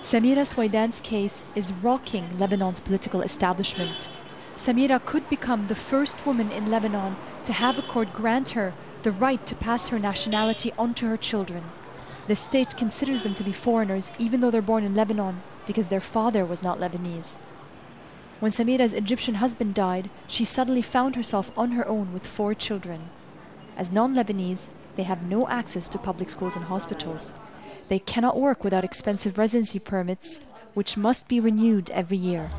Samira Swaidan's case is rocking Lebanon's political establishment. Samira could become the first woman in Lebanon to have a court grant her the right to pass her nationality onto her children. The state considers them to be foreigners even though they're born in Lebanon because their father was not Lebanese. When Samira's Egyptian husband died, she suddenly found herself on her own with 4 children. As non-Lebanese, they have no access to public schools and hospitals. They cannot work without expensive residency permits, which must be renewed every year.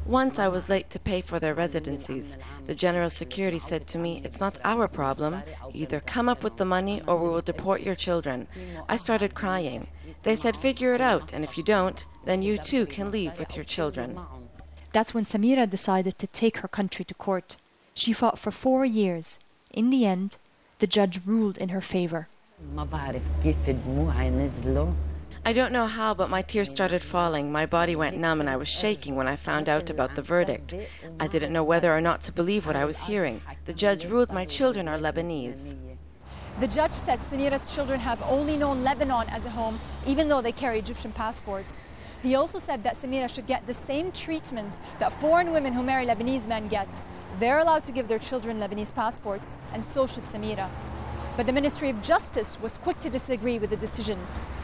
Once I was late to pay for their residencies. The General Security said to me, "It's not our problem. Either come up with the money or we will deport your children." I started crying. They said, "Figure it out, and if you don't, then you too can leave with your children." That's when Samira decided to take her country to court. She fought for 4 years. In the end, the judge ruled in her favor. I don't know how, but my tears started falling. My body went numb and I was shaking when I found out about the verdict. I didn't know whether or not to believe what I was hearing. The judge ruled my children are Lebanese. The judge said Samira's children have only known Lebanon as a home, even though they carry Egyptian passports. He also said that Samira should get the same treatment that foreign women who marry Lebanese men get. They're allowed to give their children Lebanese passports, and so should Samira. But the Ministry of Justice was quick to disagree with the decision.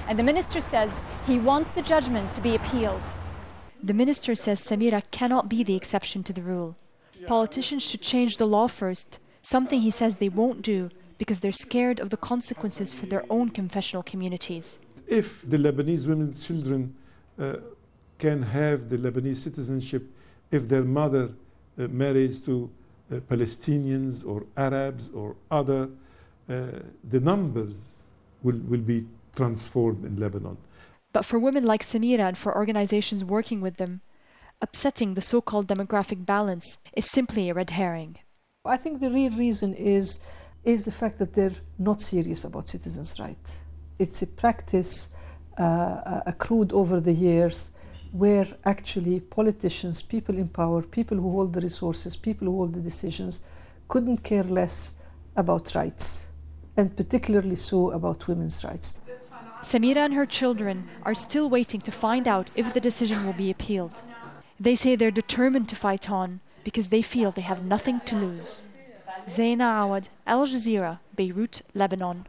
And the minister says he wants the judgment to be appealed. The minister says Samira cannot be the exception to the rule. Politicians should change the law first, something he says they won't do because they're scared of the consequences for their own confessional communities. If the Lebanese women's children can have the Lebanese citizenship if their mother marries to Palestinians or Arabs or other, the numbers will be transformed in Lebanon. But for women like Samira and for organizations working with them, upsetting the so-called demographic balance is simply a red herring. I think the real reason is the fact that they're not serious about citizens' rights. It's a practice accrued over the years where actually politicians, people in power, people who hold the resources, people who hold the decisions, couldn't care less about rights, and particularly so about women's rights. Samira and her children are still waiting to find out if the decision will be appealed. They say they're determined to fight on because they feel they have nothing to lose. Zeina, Awad, Al Jazeera, Beirut, Lebanon.